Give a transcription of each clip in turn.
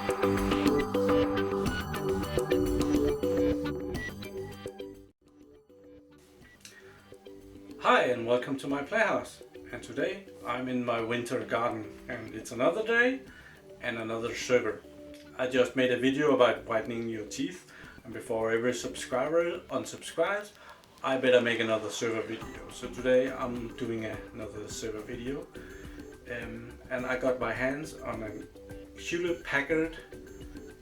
Hi and welcome to my playhouse, and today I'm in my winter garden and it's another day and another server. I just made a video about whitening your teeth, and before every subscriber unsubscribes I better make another server video. So today I'm doing another server video, and I got my hands on a Hewlett Packard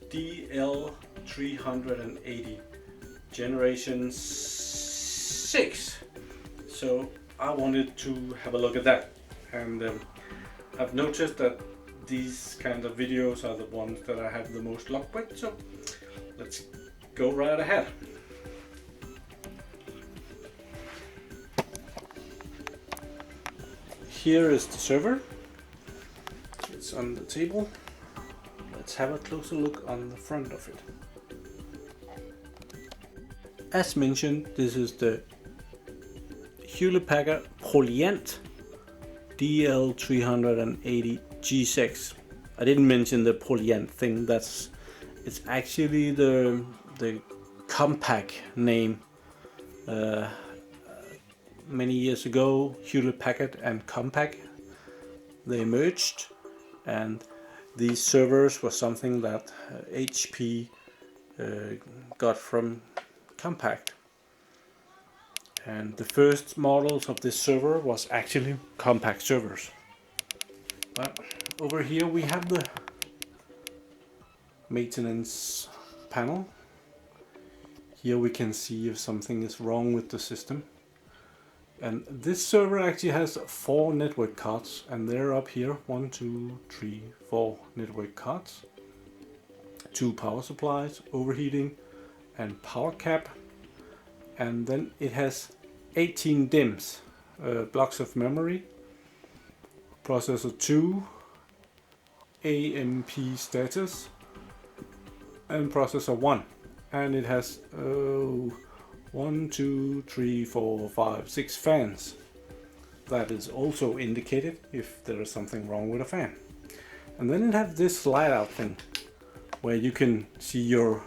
DL380 Generation 6. So I wanted to have a look at that, and I've noticed that these kind of videos are the ones that I have the most luck with, so let's go right ahead. Here is the server. It's on the table. Let's have a closer look on the front of it. As mentioned, this is the Hewlett Packard ProLiant DL380 G6. I didn't mention the ProLiant thing. It's actually the compact name. Many years ago, Hewlett Packard and Compaq, they merged, and these servers were something that HP got from Compaq. And the first models of this server was actually Compaq servers. But over here we have the maintenance panel. Here we can see if something is wrong with the system. And this server actually has 4 network cards, and they're up here. 1, 2, 3, 4 network cards. 2 power supplies, overheating and power cap. And then it has 18 DIMMs, blocks of memory, processor 2, AMP status, and processor 1. And it has 1, 2, 3, 4, 5, 6 fans. That is also indicated if there is something wrong with a fan. And then it has this slide out thing where you can see your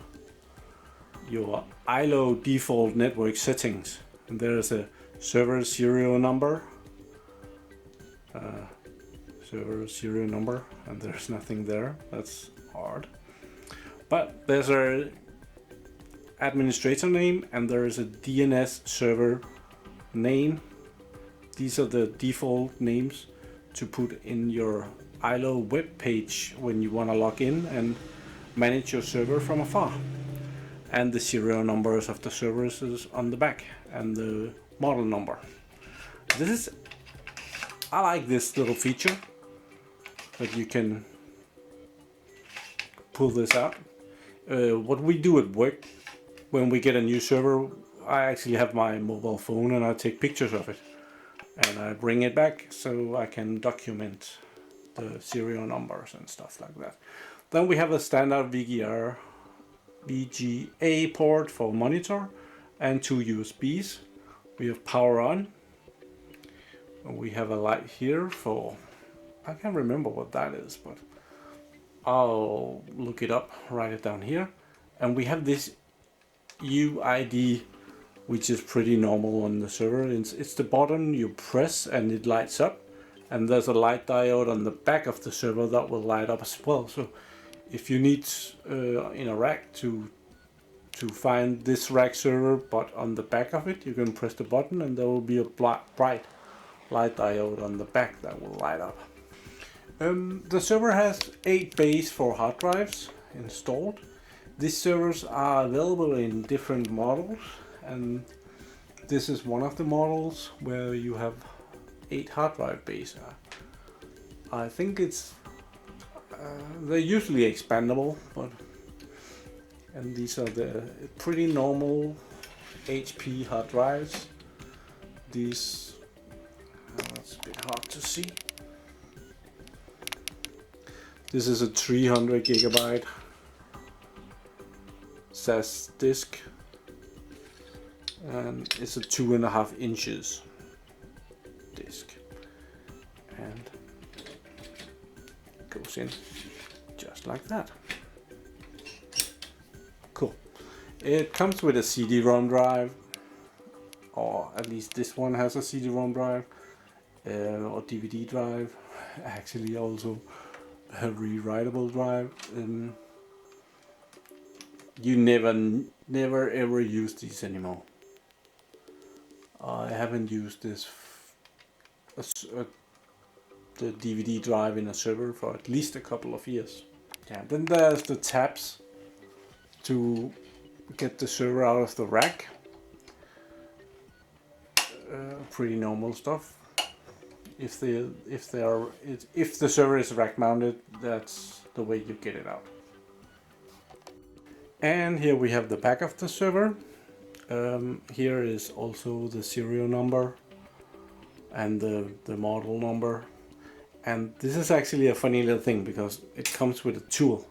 ILO default network settings. And there is a server serial number, and there's nothing there. That's odd. But there's a administrator name, and there is a DNS server name. These are the default names to put in your ILO web page when you want to log in and manage your server from afar. And the serial numbers of the servers is on the back, and the model number. I like this little feature that you can pull this out. What we do at work when we get a new server, I actually have my mobile phone and I take pictures of it and I bring it back so I can document the serial numbers and stuff like that. Then we have a standard VGA port for monitor and 2 USBs. We have power on. We have a light here for, I can't remember what that is, but I'll look it up, write it down here. And we have this UID, which is pretty normal on the server. It's the button you press and it lights up, and there's a light diode on the back of the server that will light up as well. So if you need in a rack to find this rack server, but on the back of it you can press the button and there will be a bright light diode on the back that will light up. The server has 8 bays for hard drives installed. These servers are available in different models, and this is one of the models where you have 8 hard drive bays. I think they're usually expandable, and these are the pretty normal HP hard drives. These, that's a bit hard to see. This is a 300 gigabyte SAS disk, and it's a 2.5 inches disk, and it goes in just like that. It comes with a CD-ROM drive, or at least this one has a CD-ROM drive, or DVD drive, actually also a rewritable drive. You never ever use these anymore. I haven't used this the DVD drive in a server for at least a couple of years. Yeah, then there's the tabs to get the server out of the rack. Pretty normal stuff. If the server is rack mounted, that's the way you get it out. And here we have the back of the server. Here is also the serial number and the model number. And this is actually a funny little thing because it comes with a tool.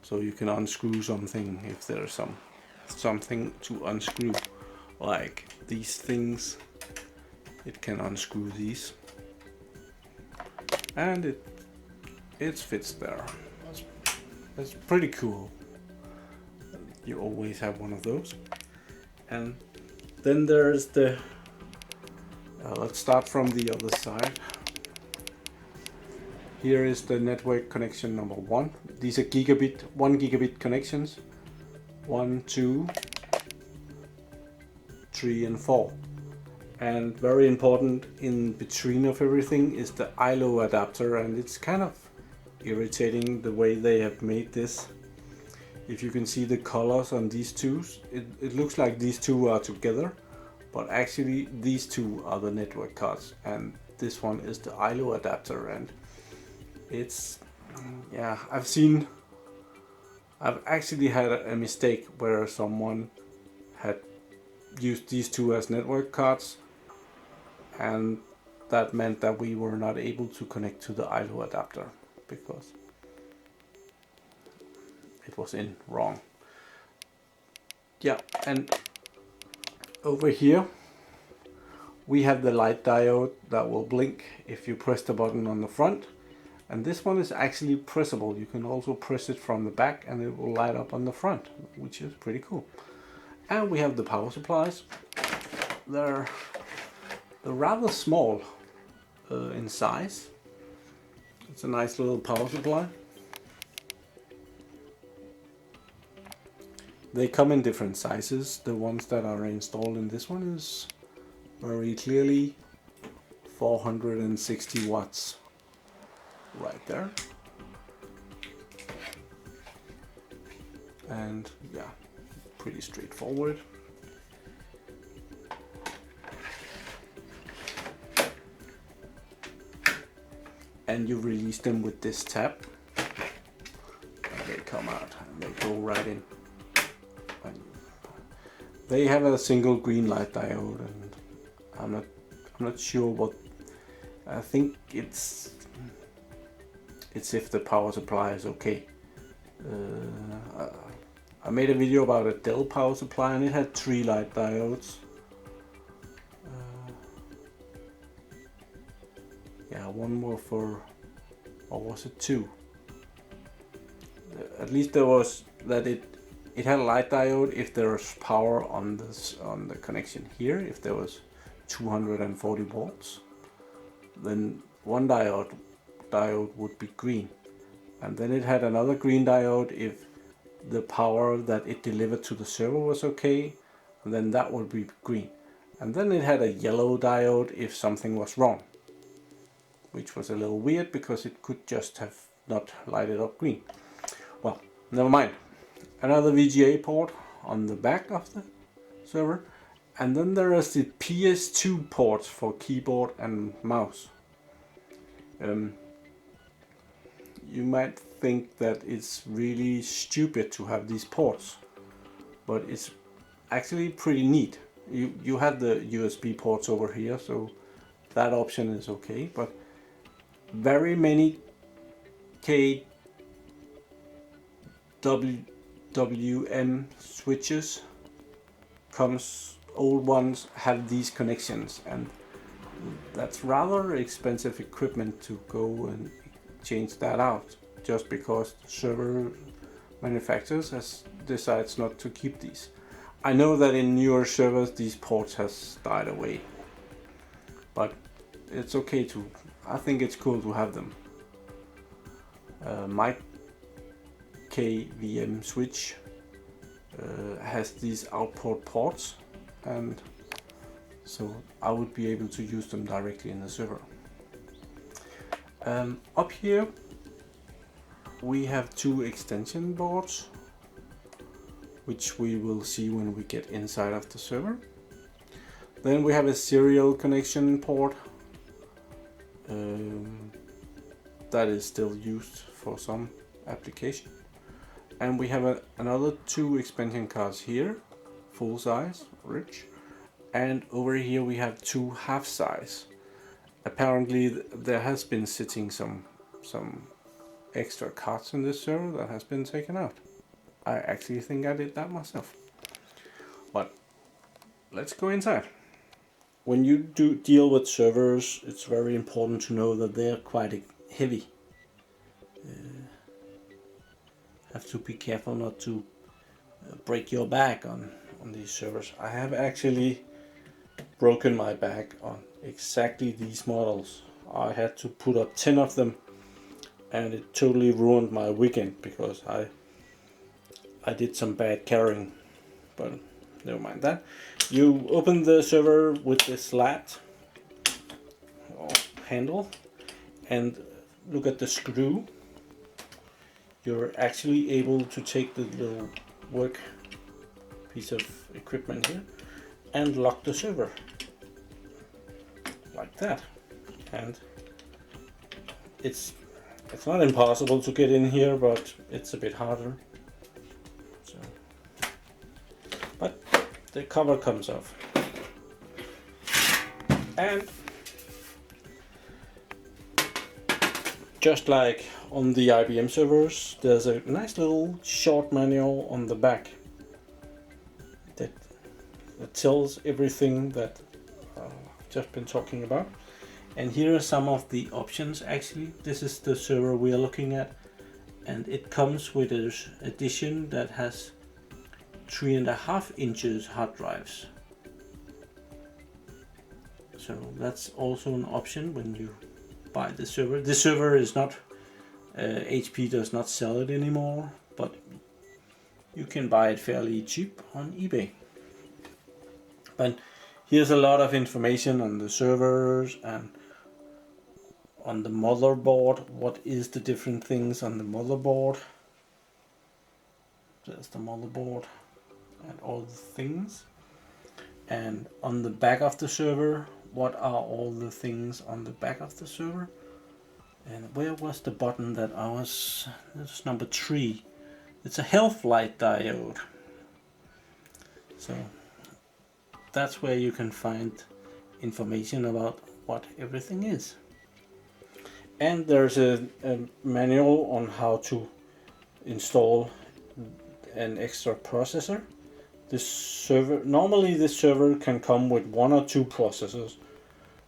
So you can unscrew something if there's something to unscrew, like these things. It can unscrew these, and it fits there. That's pretty cool. You always have one of those. And then there's the let's start from the other side. Here is the network connection number 1. These are 1 gigabit connections. 1, 2, 3 and 4. And very important in between of everything is the ILO adapter, and it's kind of irritating the way they have made this. If you can see the colors on these two, it looks like these two are together, but actually these two are the network cards and this one is the ILO adapter. And it's, yeah, I've actually had a mistake where someone had used these two as network cards, and that meant that we were not able to connect to the ILO adapter because it was in wrong. Yeah, and over here we have the light diode that will blink if you press the button on the front, and this one is actually pressable. You can also press it from the back and it will light up on the front, which is pretty cool. And we have the power supplies. They're rather small in size. It's a nice little power supply. They come in different sizes. The ones that are installed in this one is very clearly 460 watts right there. And yeah, pretty straightforward. And you release them with this tab, and they come out and they go right in. And they have a single green light diode, and I'm not sure what. I think it's if the power supply is okay. I made a video about a DELL power supply and it had 3 light diodes. Yeah, one more for, or was it 2? At least there was that it had a light diode if there was power on the connection here. If there was 240 volts, then one diode would be green, and then it had another green diode if the power that it delivered to the server was okay, and then that would be green. And then it had a yellow diode if something was wrong, which was a little weird because it could just have not lighted up green. Well, never mind. Another VGA port on the back of the server, and then there is the PS2 ports for keyboard and mouse. You might think that it's really stupid to have these ports, but it's actually pretty neat. You have the USB ports over here, so that option is okay, but very many KWM switches, old ones, have these connections, and that's rather expensive equipment to go and change that out, just because the server manufacturers has decides not to keep these. I know that in newer servers these ports has died away, but it's okay to, I think it's cool to have them. My KVM switch has these output ports, and so I would be able to use them directly in the server. Up here we have two extension boards, which we will see when we get inside of the server. Then we have a serial connection port that is still used for some application. And we have another two expansion cards here, full size, rich. And over here we have two half size. Apparently there has been sitting some extra cards in this server that has been taken out. I actually think I did that myself. But let's go inside. When you do deal with servers, it's very important to know that they're quite heavy. Have to be careful not to break your back on these servers. I have actually broken my back on exactly these models. I had to put up 10 of them, and it totally ruined my weekend because I did some bad carrying, but never mind that. You open the server with this slat or handle and look at the screw. You're actually able to take the little work piece of equipment here and lock the server like that. And it's not impossible to get in here, but it's a bit harder. So, but the cover comes off, and just like on the IBM servers, there's a nice little short manual on the back that tells everything that I've just been talking about. And here are some of the options. Actually, this is the server we are looking at, and it comes with an edition that has 3.5 inches hard drives. So that's also an option when you buy the server. The server is not, HP does not sell it anymore, but you can buy it fairly cheap on eBay. But here's a lot of information on the servers and on the motherboard. What is the different things on the motherboard? There's the motherboard and all the things. And on the back of the server, what are all the things on the back of the server? And where was the button that I was? This is number 3. It's a health light diode. So that's where you can find information about what everything is. And there's a manual on how to install an extra processor. This server, normally this server can come with 1 or 2 processors.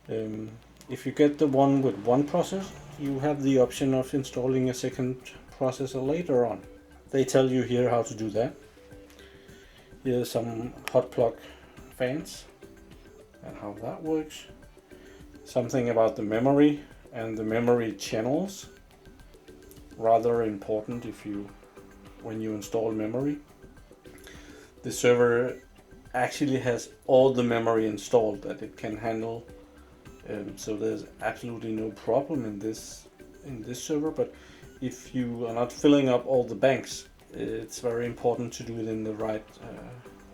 If you get the one with 1 processor, you have the option of installing a second processor later on. They tell you here how to do that. Here's some hot plug fans and how that works. Something about the memory and the memory channels. Rather important when you install memory. The server actually has all the memory installed that it can handle, so there's absolutely no problem in this server. But if you are not filling up all the banks, it's very important to do it in the right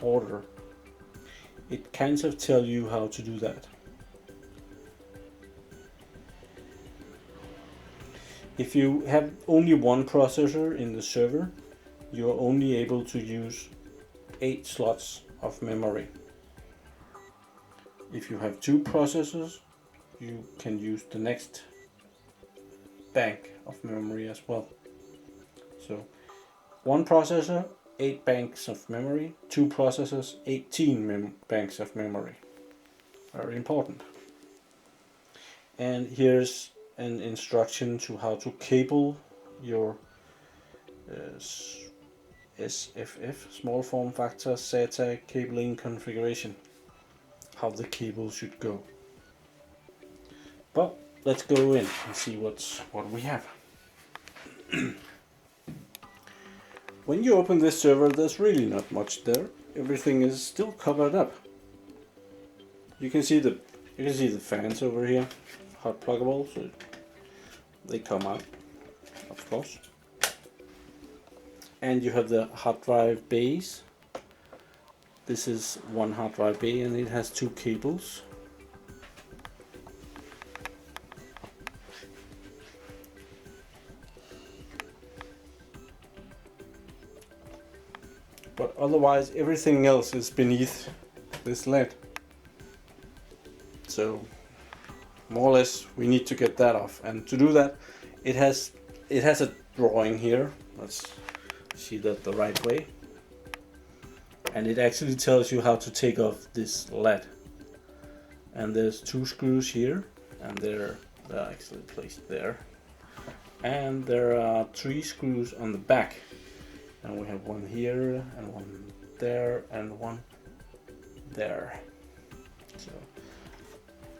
order. It kind of tells you how to do that. If you have only 1 processor in the server, you're only able to use 8 slots of memory. If you have 2 processors, you can use the next bank of memory as well. So 1 processor, 8 banks of memory, 2 processors, 18 banks of memory. Very important. And here's an instruction to how to cable your SFF, small form factor SATA cabling configuration, how the cable should go. But let's go in and see what we have. When you open this server, there's really not much there. Everything is still covered up. You can see the fans over here, hot pluggable, so they come out, of course. And you have the hard drive bays. This is one hard drive bay and it has two cables. But otherwise everything else is beneath this LED. So more or less we need to get that off, and to do that it has a drawing here. Let's see that the right way, and it actually tells you how to take off this LED. And there's two screws here, and they're actually placed there, and there are three screws on the back, and we have one here and one there and one there. So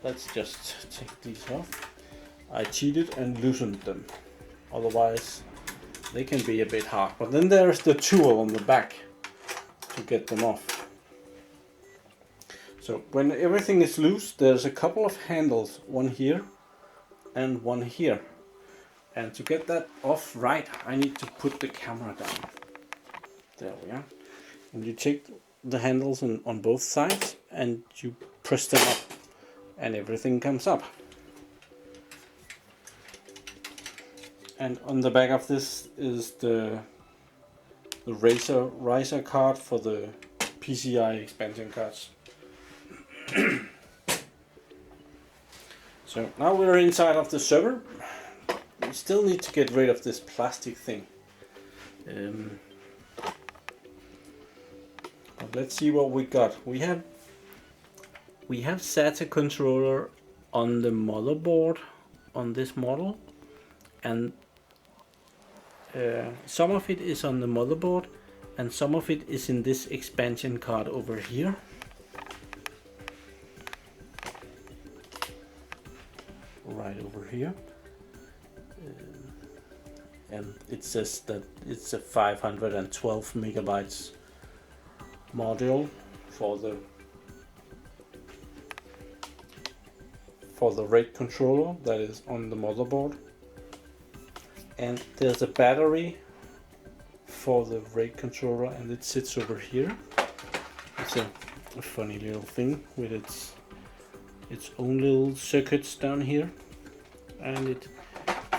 let's just take these off. I cheated and loosened them, otherwise they can be a bit hard. But then there's the tool on the back to get them off. So when everything is loose, there's a couple of handles, one here and one here. And to get that off right, I need to put the camera down. There we are. And you take the handles on both sides and you press them up, and everything comes up. And on the back of this is the riser card for the PCI expansion cards. So now we're inside of the server. We still need to get rid of this plastic thing. But let's see what we got. We have SATA controller on the motherboard on this model, and some of it is on the motherboard and some of it is in this expansion card over here. Right over here. And it says that it's a 512 megabytes module for the RAID controller that is on the motherboard. And there's a battery for the RAID controller, and it sits over here. It's a funny little thing with its own little circuits down here, and it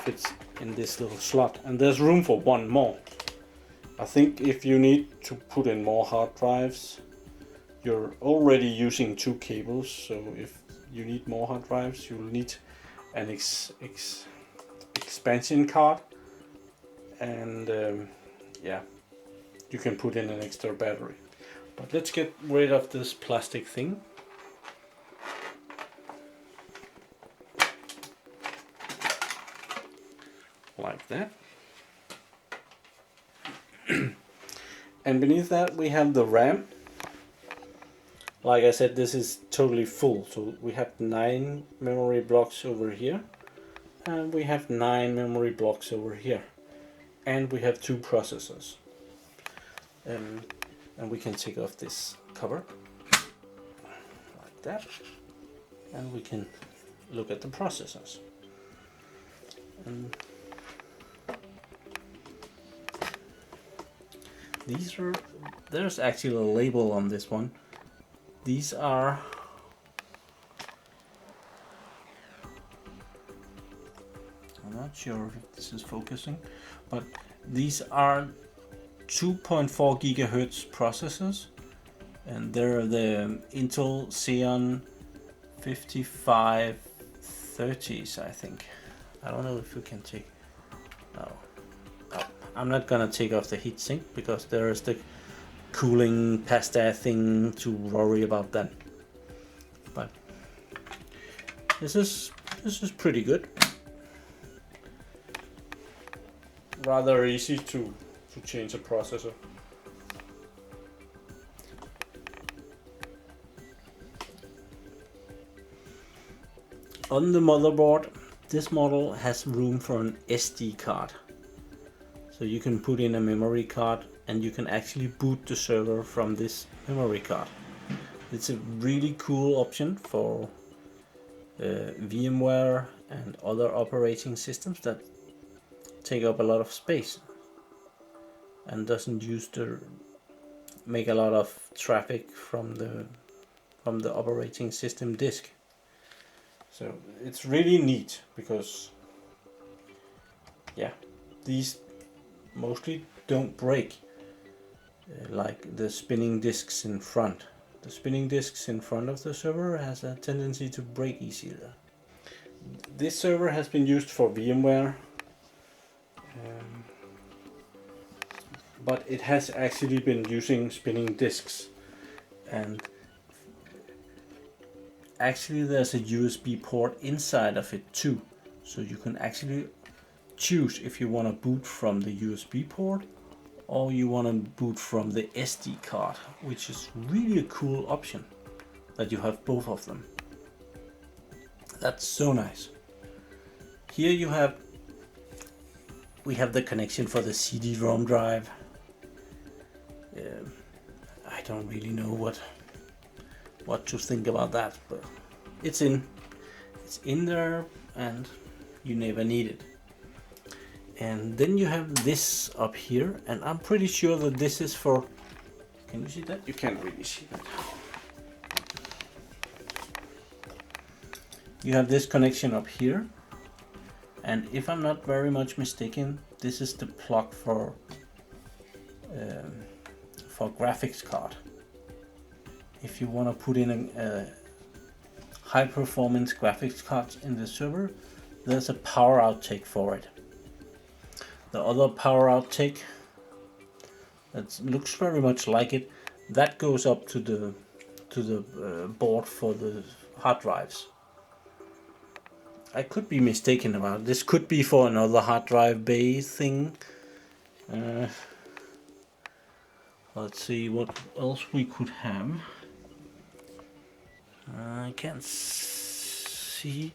fits in this little slot. And there's room for one more. I think if you need to put in more hard drives, you're already using two cables, so if you need more hard drives, you'll need an expansion card, and yeah, you can put in an extra battery. But let's get rid of this plastic thing. Like that. And beneath that we have the RAM. Like I said, this is totally full, so we have 9 memory blocks over here, and we have 9 memory blocks over here, and we have 2 processors. And we can take off this cover like that, and we can look at the processors. And there's actually a label on this one. These are I'm not sure if this is focusing, but these are 2.4 gigahertz processors, and they're the Intel Xeon 5530s, I think. I don't know if we can take. No, I'm not gonna take off the heatsink because there is the cooling past that thing to worry about that. But this is pretty good. Rather easy to change a processor. On the motherboard, this model has room for an SD card. So you can put in a memory card and you can actually boot the server from this memory card. It's a really cool option for VMware and other operating systems that take up a lot of space and doesn't make a lot of traffic from the operating system disk. So it's really neat because yeah, these mostly don't break like the spinning disks in front. The spinning disks in front of the server has a tendency to break easier. This server has been used for VMware, but it has actually been using spinning disks, and actually there's a USB port inside of it too, so you can actually choose if you want to boot from the USB port or you want to boot from the SD card, which is really a cool option that you have both of them. That's so nice. Here we have the connection for the CD-ROM drive. I don't really know what to think about that, but it's in there and you never need it. And then you have this up here, and I'm pretty sure that this is for, can you see that? You can't really see that. You have this connection up here, and if I'm not very much mistaken, this is the plug for graphics card. If you want to put in a high performance graphics card in the server, there's a power outtake for it. The other power outtake that looks very much like it, that goes up to the board for the hard drives. I could be mistaken about it. This could be for another hard drive bay thing. Let's see what else we could have. I can't see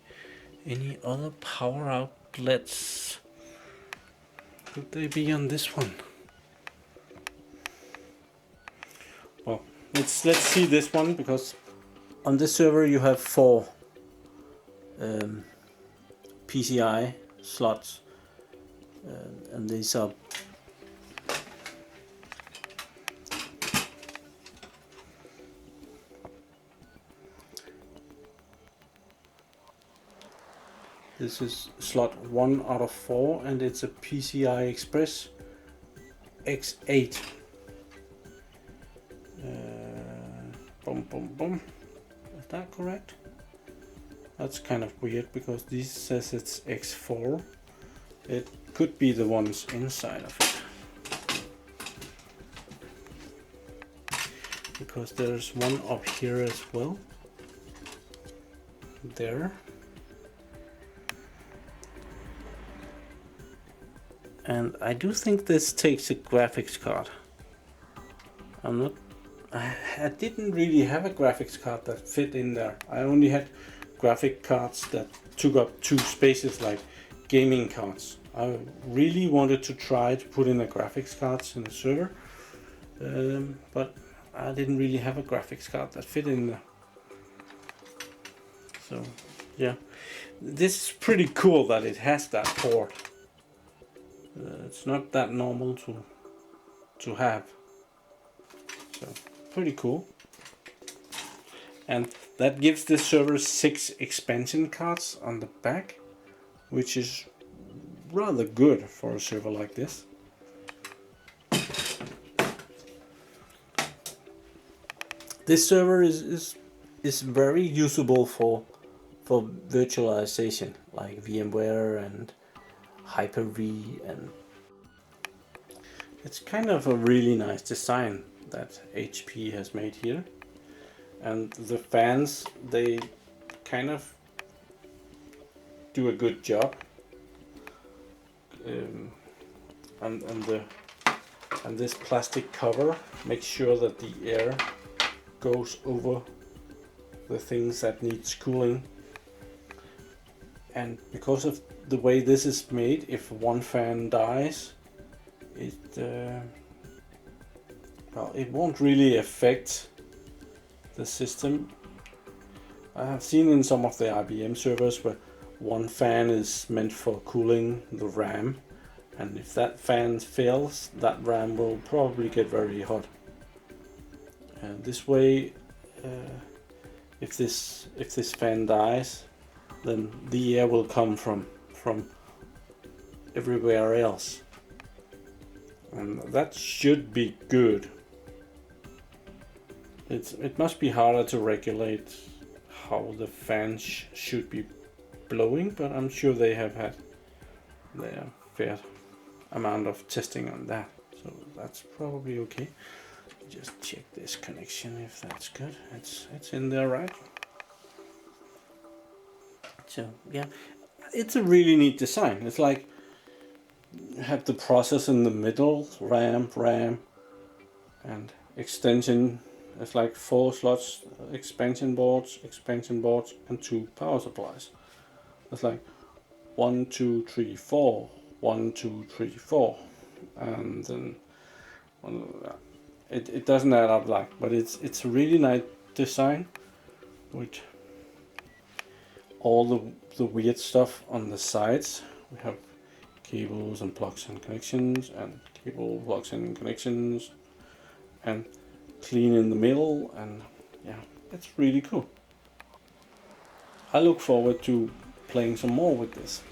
any other power outlets. Could they be on this one? Well, let's see this one, because on this server you have 4 PCI slots, and these are this is slot 1 out of 4, and it's a PCI Express X8. Is that correct? That's kind of weird because this says it's X4. It could be the ones inside of it, because there's one up here as well. There. And I do think this takes a graphics card. I didn't really have a graphics card that fit in there. I only had graphic cards that took up 2 spaces, like gaming cards. I really wanted to try to put in a graphics cards in the server, but I didn't really have a graphics card that fit in there. So yeah, this is pretty cool that it has that port. It's not that normal to have, so pretty cool. And that gives this server 6 expansion cards on the back, which is rather good for a server like this. This server is very usable for virtualization, like VMware and Hyper-V, and it's kind of a really nice design that HP has made here. And the fans, they kind of do a good job, and this plastic cover makes sure that the air goes over the things that needs cooling. and because of the way this is made, if one fan dies, well, it won't really affect the system. I have seen in some of the IBM servers where one fan is meant for cooling the RAM, and if that fan fails, that RAM will probably get very hot. And this way, if this fan dies, then the air will come from everywhere else, and that should be good. It must be harder to regulate how the fans should be blowing, but I'm sure they have had their fair amount of testing on that, so that's probably okay. Just check this connection if that's good. It's in there, right? So yeah, it's a really neat design. It's like you have the process in the middle, RAM, and extension. It's like 4 slots, expansion boards, and 2 power supplies. It's like 1, 2, 3, 4, 1, 2, 3, 4, and then it doesn't add up like, but it's a really nice design with all the weird stuff on the sides. We have cables and plugs and connections, and cable plugs and connections, and clean in the middle, and yeah, it's really cool. I look forward to playing some more with this.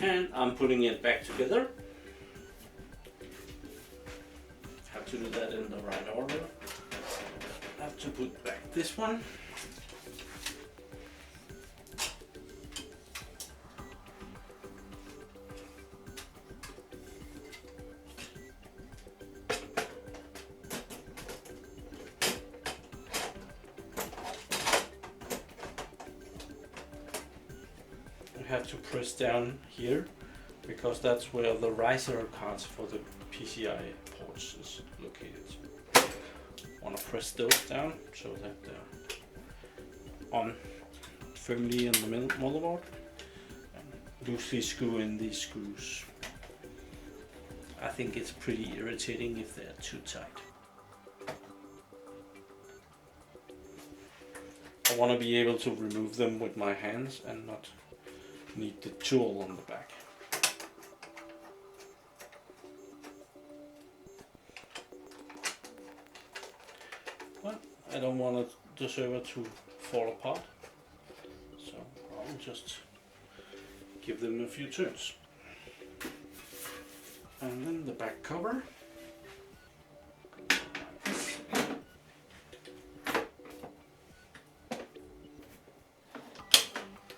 And I'm putting it back together. Have to do that in the right order. Have to put back this one. Have to press down here because that's where the riser cards for the PCI ports is located. Want to press those down so that they're on firmly in the motherboard, and loosely screw in these screws. I think it's pretty irritating if they're too tight. I want to be able to remove them with my hands and not need the tool on the back. But I don't want the server to fall apart, so I'll just give them a few turns. And then the back cover.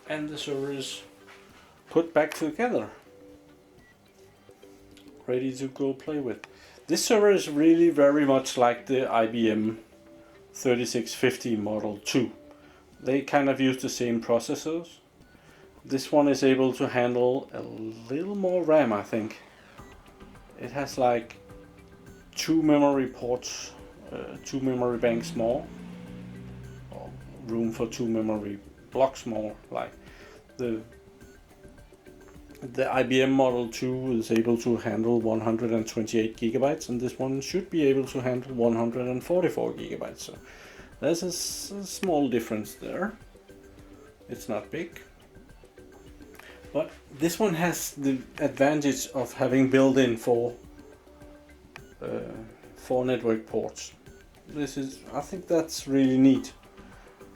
And the server is put back together, ready to go play with. This server is really very much like the IBM 3650 Model 2. They kind of use the same processors. This one is able to handle a little more RAM, I think. It has like 2 memory ports, 2 memory banks more, or room for 2 memory blocks more. Like the IBM Model 2 is able to handle 128 gigabytes, and this one should be able to handle 144 gigabytes. So there's a small difference there. It's not big. But this one has the advantage of having built-in 4 network ports. I think that's really neat,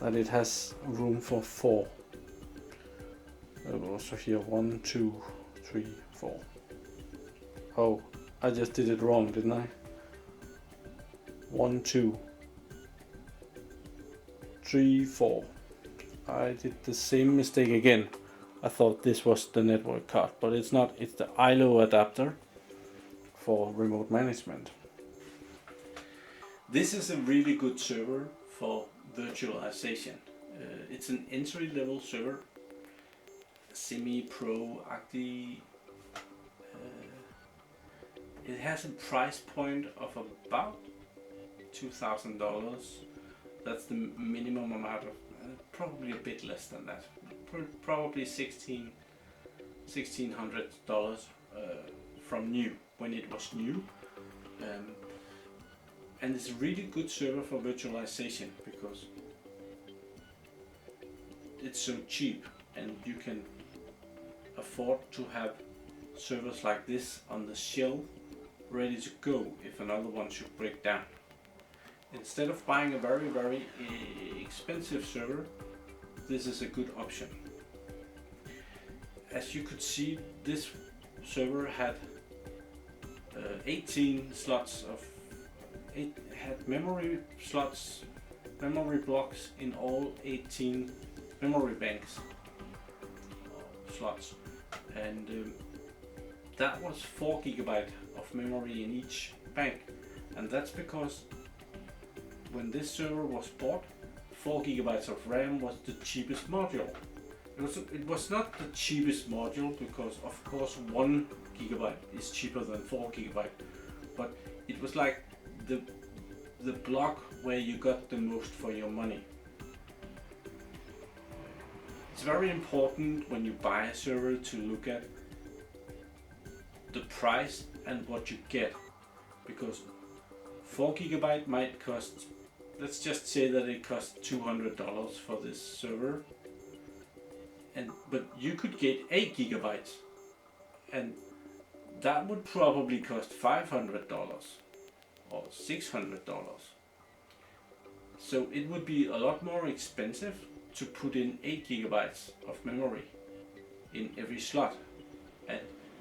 that it has room for 4. Also here 1, 2, 3, 4. Oh, I just did it wrong, didn't I? 1, 2, 3, 4. I did the same mistake again. I thought this was the network card, but it's not. It's the ILO adapter for remote management. This is a really good server for virtualization. It's an entry-level server, semi-pro ACDI. It has a price point of about $2,000. That's the minimum amount of, probably a bit less than that. probably $1,600 from new, when it was new. And it's a really good server for virtualization because it's so cheap and you can afford to have servers like this on the shelf ready to go if another one should break down. Instead of buying a very expensive server, this is a good option. As you could see, this server had 18 slots of memory slots, memory blocks in all 18 memory banks slots, and that was 4 GB of memory in each bank. And that's because when this server was bought, 4 GB of RAM was the cheapest module. It was not the cheapest module because of course 1 GB is cheaper than 4 GB, but it was like the block where you got the most for your money. It's very important when you buy a server to look at the price and what you get, because 4 GB might cost, let's just say that it costs $200 for this server, but you could get 8 GB and that would probably cost $500 or $600. So it would be a lot more expensive to put in 8 GB of memory in every slot, and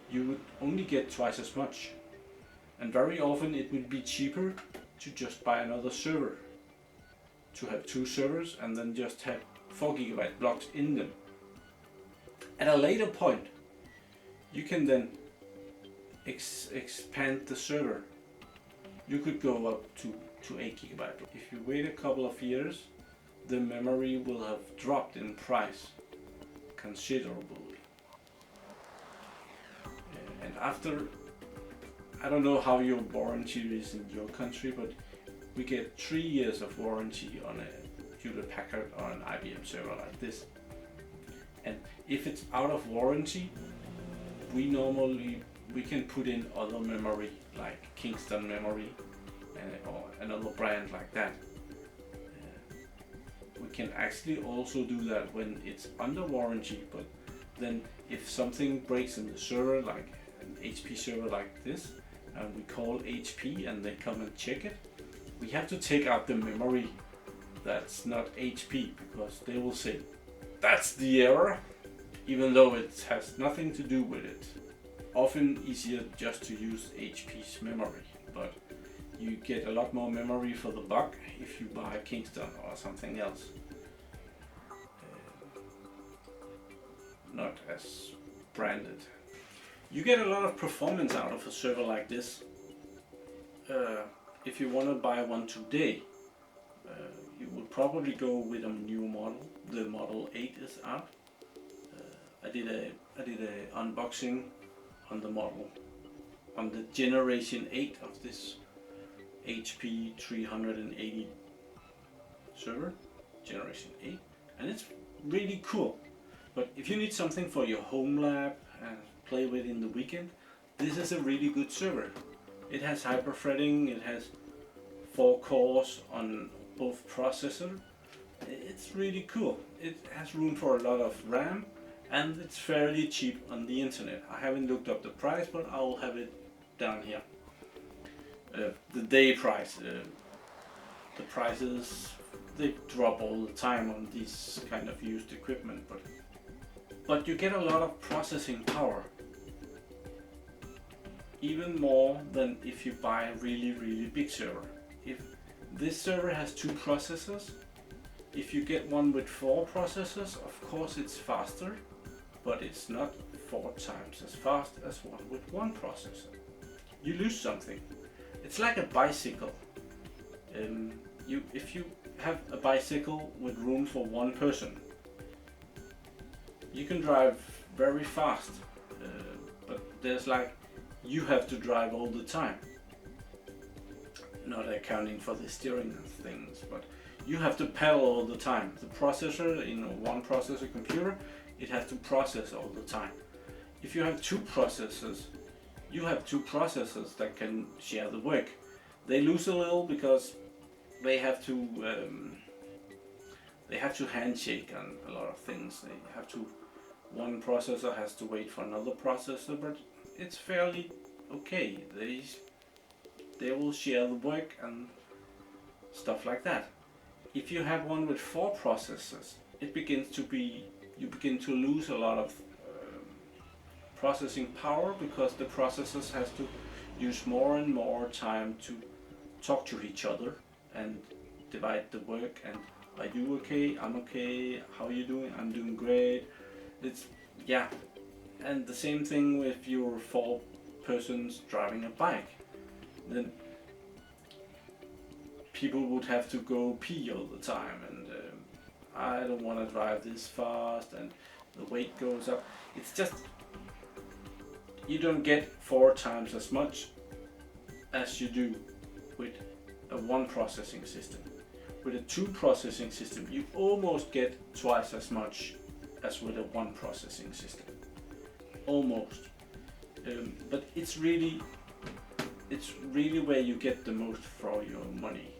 you would only get twice as much. And very often it would be cheaper to just buy another server, to have 2 servers and then just have 4 GB blocks in them. At a later point you can then expand the server. You could go up to 8 GB. If you wait a couple of years, the memory will have dropped in price considerably. And after, I don't know how your warranty is in your country, but we get 3 years of warranty on a Hewlett Packard or an IBM server like this. And if it's out of warranty, we can put in other memory like Kingston memory or another brand like that. We can actually also do that when it's under warranty, but then if something breaks in the server, like an HP server like this, and we call HP and they come and check it, we have to take out the memory that's not HP, because they will say that's the error, even though it has nothing to do with it. Often easier just to use HP's memory, but you get a lot more memory for the buck if you buy Kingston or something else. Not as branded. You get a lot of performance out of a server like this. If you want to buy one today, you would probably go with a new model. The Model 8 is out. I did a unboxing on the generation 8 of this HP 380 server, generation 8, and it's really cool. But if you need something for your home lab and play with in the weekend, this is a really good server. It has hyper-threading, it has 4 cores on both processors. It's really cool. It has room for a lot of RAM, and it's fairly cheap on the internet. I haven't looked up the price, but I'll have it down here. The day price. The prices, they drop all the time on these kind of used equipment, but you get a lot of processing power. Even more than if you buy a really big server. If this server has 2 processors, if you get one with 4 processors, of course it's faster, but it's not 4 times as fast as one with 1 processor. You lose something. It's like a bicycle. If you have a bicycle with room for 1 person, you can drive very fast, but there's like, you have to drive all the time. Not accounting for the steering and things, but you have to pedal all the time. The processor in one processor computer, it has to process all the time. If you have two processors, you have two processors that can share the work. They lose a little because they have to handshake on a lot of things. One processor has to wait for another processor, but it's fairly okay. They will share the work and stuff like that. If you have one with four processors, you begin to lose a lot of processing power, because the processors has to use more and more time to talk to each other and divide the work. And are you okay? I'm okay. How are you doing? I'm doing great. And the same thing with your 4 persons driving a bike. Then people would have to go pee all the time, and I don't want to drive this fast, and the weight goes up. It's just, you don't get 4 times as much as you do with a 1 processing system. With a 2 processing system, you almost get twice as much as with a 1 processing system. Almost. But it's really where you get the most for your money.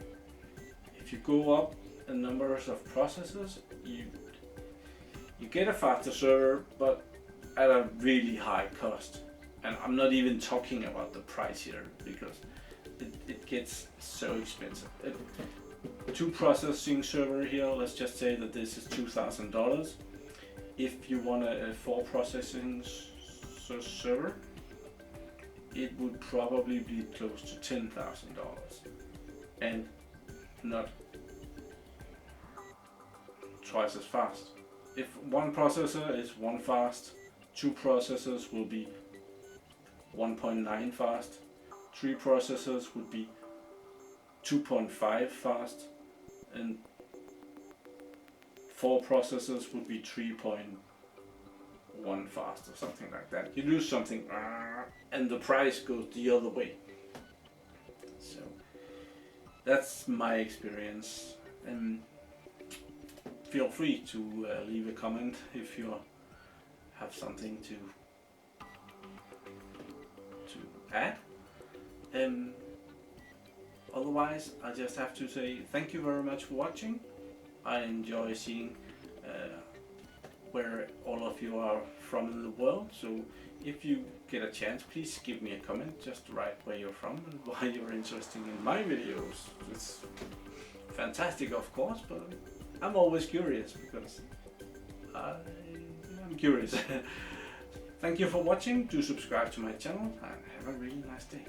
If you go up the numbers of processors, you get a faster server, but at a really high cost. And I'm not even talking about the price here, because it gets so expensive. A 2 processing server here, let's just say that this is $2,000. If you want a 4 processing server, it would probably be close to $10,000, and not twice as fast. If 1 processor is 1 fast, 2 processors will be 1.9 fast, 3 processors would be 2.5 fast, and 4 processors would be 3.1 fast, or something like that. You lose something, and the price goes the other way. So that's my experience. And feel free to leave a comment if you have something to add. Otherwise, I just have to say thank you very much for watching. I enjoy seeing where all of you are from in the world, so if you get a chance, please give me a comment. Just write where you're from and why you're interested in my videos. It's fantastic, of course, but I'm always curious, because I'm curious. Thank you for watching. Do subscribe to my channel, and have a really nice day.